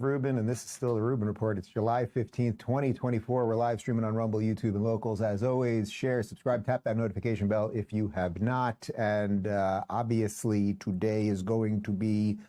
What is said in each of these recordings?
Ruben, and this is still the Ruben Report. It's July 15th, 2024. We're live streaming on Rumble, YouTube, and Locals. As always, share, subscribe, tap that notification bell if you have not. And obviously, today is going to be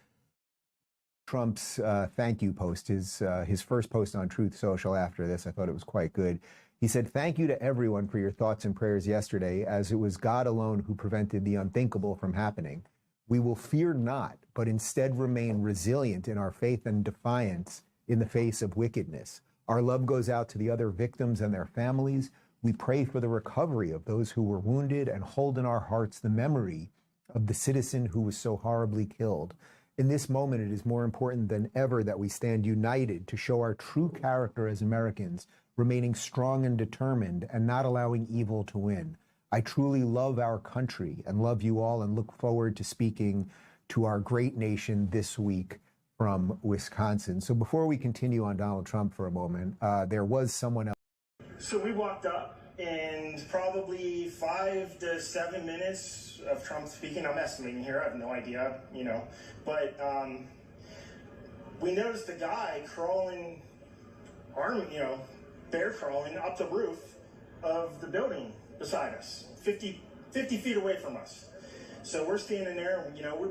Trump's thank you post, his first post on Truth Social after this. I thought it was quite good. He said, "Thank you to everyone for your thoughts and prayers yesterday, as it was God alone who prevented the unthinkable from happening. We will fear not, but instead remain resilient in our faith and defiance in the face of wickedness. Our love goes out to the other victims and their families. We pray for the recovery of those who were wounded and hold in our hearts the memory of the citizen who was so horribly killed. In this moment, it is more important than ever that we stand united to show our true character as Americans, remaining strong and determined and not allowing evil to win. I truly love our country and love you all and look forward to speaking to our great nation this week from Wisconsin." So before we continue on Donald Trump for a moment, there was someone else. So we walked up, and probably 5 to 7 minutes of Trump speaking. I'm estimating here. I have no idea, But we noticed a guy crawling, bear crawling up the roof of the building beside us, 50 feet away from us. So we're standing there, and, we're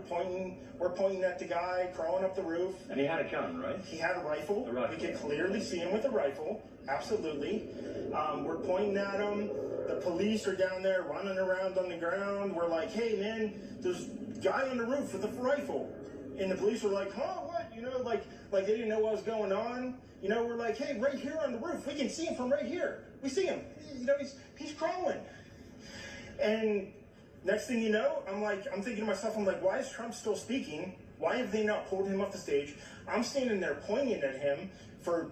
pointing at the guy crawling up the roof. And he had a gun, right? He had a rifle. We could clearly see him with a rifle. Absolutely. We're pointing at him. The police are down there running around on the ground. We're like, "Hey, man, there's a guy on the roof with a rifle." And the police were like, "Huh, what?" Like they didn't know what was going on. We're like, "Hey, right here on the roof. We can see him from right here. We see him. He's crawling." And next thing you know, I'm thinking to myself, why is Trump still speaking? Why have they not pulled him off the stage? I'm standing there pointing at him for...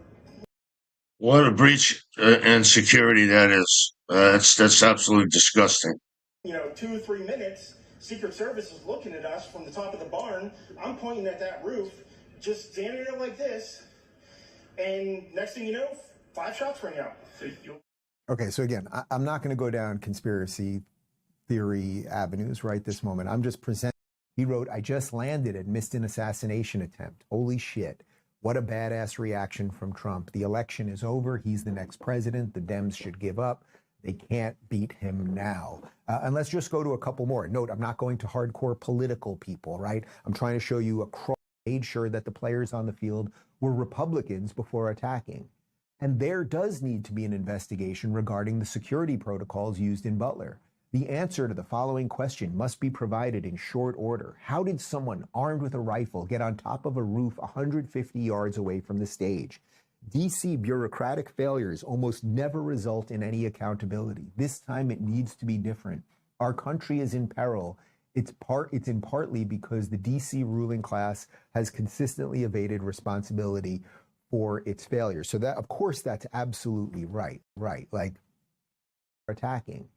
What a breach in security that is. That's absolutely disgusting. 2 or 3 minutes, Secret Service is looking at us from the top of the barn. I'm pointing at that roof, just standing there like this. And next thing you know, 5 shots ring out. Okay, so again, I'm not going to go down conspiracy theory avenues right this moment. I'm just presenting. He wrote, "I just landed and missed an assassination attempt. Holy shit. What a badass reaction from Trump. The election is over. He's the next president. The Dems should give up. They can't beat him now." And let's just go to a couple more. Note, I'm not going to hardcore political people, right? I'm trying to show you made sure that the players on the field were Republicans before attacking. And there does need to be an investigation regarding the security protocols used in Butler. The answer to the following question must be provided in short order. How did someone armed with a rifle get on top of a roof 150 yards away from the stage? DC bureaucratic failures almost never result in any accountability. This time it needs to be different. Our country is in peril. It's in partly because the DC ruling class has consistently evaded responsibility for its failures. So that, of course, that's absolutely right, like attacking.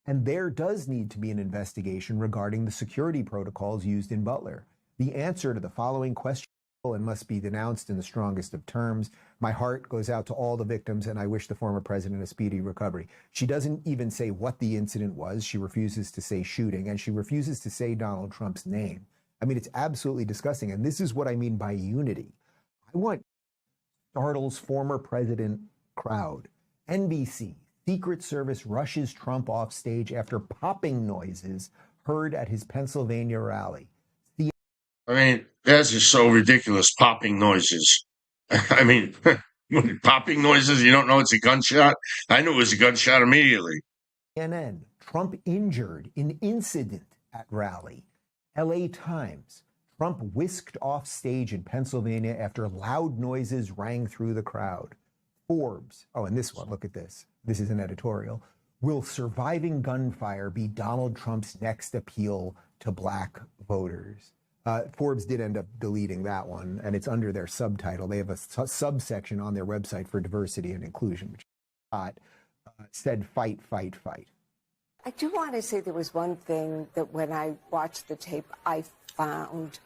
And there does need to be an investigation regarding the security protocols used in Butler. The answer to the following question and must be denounced in the strongest of terms. My heart goes out to all the victims, and I wish the former president a speedy recovery. She doesn't even say what the incident was. She refuses to say shooting, and she refuses to say Donald Trump's name. I mean, it's absolutely disgusting. And this is what I mean by unity. I want startles former president crowd. NBC, Secret Service rushes Trump off stage after popping noises heard at his Pennsylvania rally. I mean, that's just so ridiculous, popping noises. I mean, popping noises, you don't know it's a gunshot? I knew it was a gunshot immediately. CNN, Trump injured in incident at rally. LA Times, Trump whisked off stage in Pennsylvania after loud noises rang through the crowd. Forbes, and this one, look at this. This is an editorial. Will surviving gunfire be Donald Trump's next appeal to black voters? Forbes did end up deleting that one, and it's under their subtitle. They have a subsection on their website for diversity and inclusion, which said fight, fight, fight. I do want to say there was one thing that when I watched the tape, I found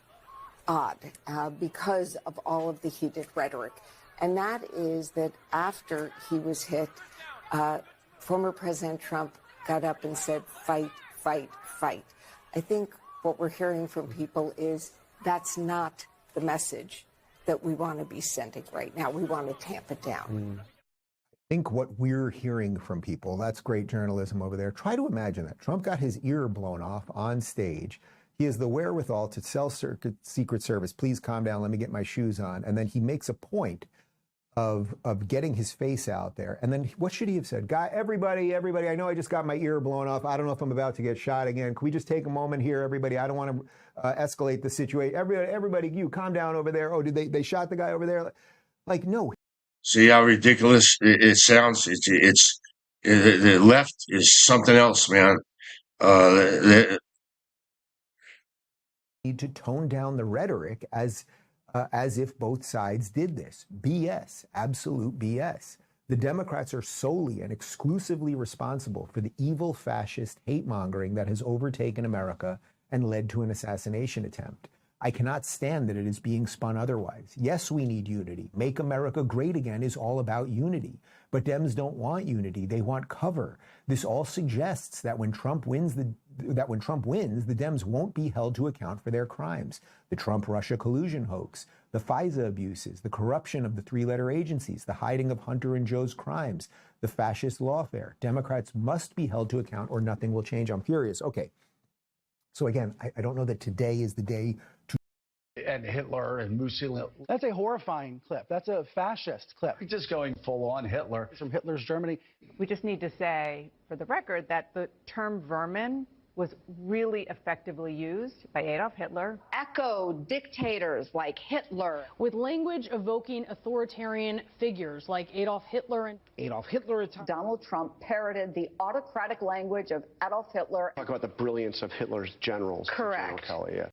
odd because of all of the heated rhetoric. And that is that after he was hit, former President Trump got up and said, fight, fight, fight. I think what we're hearing from people is that's not the message that we want to be sending right now. We want to tamp it down. Think what we're hearing from people. That's great journalism over there. Try to imagine that. Trump got his ear blown off on stage. He has the wherewithal to tell Secret Service, please calm down, let me get my shoes on. And then he makes a point of getting his face out there. And then what should he have said? Everybody, I know I just got my ear blown off. I don't know if I'm about to get shot again. Can we just take a moment here, everybody? I don't want to escalate the situation. Everybody, you calm down over there. Oh, did they shot the guy over there? Like, no. See how ridiculous it sounds? The left is something else, man. Need to tone down the rhetoric as if both sides did this. BS, absolute BS. The Democrats are solely and exclusively responsible for the evil fascist hate mongering that has overtaken America and led to an assassination attempt. I cannot stand that it is being spun otherwise. Yes, we need unity. Make America great again is all about unity. But Dems don't want unity. They want cover. This all suggests that when Trump wins, the Dems won't be held to account for their crimes. The Trump-Russia collusion hoax, the FISA abuses, the corruption of the three-letter agencies, the hiding of Hunter and Joe's crimes, the fascist lawfare. Democrats must be held to account or nothing will change. I'm furious. Okay. So again, I don't know that today is the day and Hitler and Mussolini. That's a horrifying clip. That's a fascist clip. Just going full on Hitler from Hitler's Germany. We just need to say, for the record, that the term vermin was really effectively used by Adolf Hitler. Echo dictators like Hitler. With language evoking authoritarian figures like Adolf Hitler. Donald Trump parroted the autocratic language of Adolf Hitler. Talk about the brilliance of Hitler's generals. Correct. General Kelly, yeah.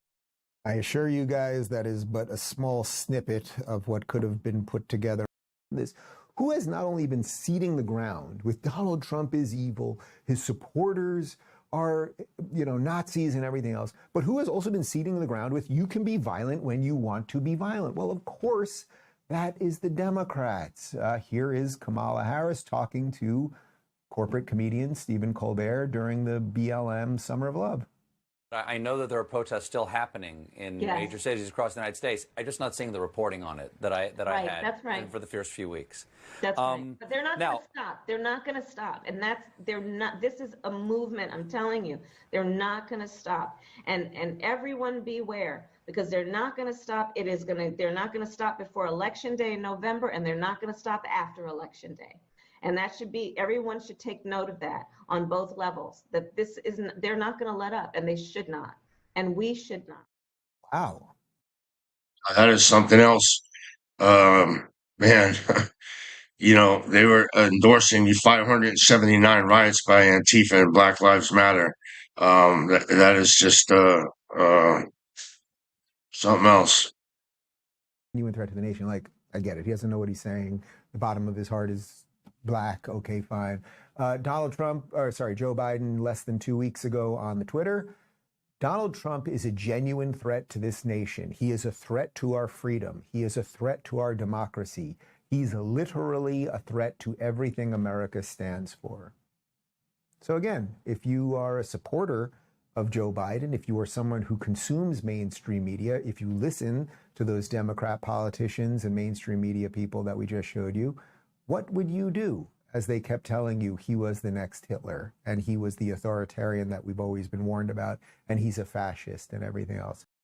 I assure you guys that is but a small snippet of what could have been put together. Who has not only been ceding the ground with Donald Trump is evil, his supporters are, Nazis and everything else, but who has also been ceding the ground with you can be violent when you want to be violent? Well, of course, that is the Democrats. Here is Kamala Harris talking to corporate comedian Stephen Colbert during the BLM Summer of Love. I know that there are protests still happening in major cities across the United States. I'm just not seeing the reporting on it that I had that's right. for the first few weeks. That's right. But they're not going to stop. They're not going to stop. And they're not. This is a movement. I'm telling you, they're not going to stop. And everyone beware, because they're not going to stop. They're not going to stop before Election Day in November, and they're not going to stop after Election Day. And that should be, everyone should take note of that on both levels, that this isn't, they're not going to let up, and they should not. And we should not. Wow. That is something else. Man, they were endorsing the 579 riots by Antifa and Black Lives Matter. That is just something else. Genuine threat to the nation. Like, I get it. He doesn't know what he's saying. The bottom of his heart is black. Okay, fine. Joe Biden, less than 2 weeks ago on the Twitter, Donald Trump is a genuine threat to this nation. He is a threat to our freedom. He is a threat to our democracy. He's literally a threat to everything America stands for. So again, if you are a supporter of Joe Biden, if you are someone who consumes mainstream media, if you listen to those Democrat politicians and mainstream media people that we just showed you, what would you do as they kept telling you he was the next Hitler and he was the authoritarian that we've always been warned about and he's a fascist and everything else?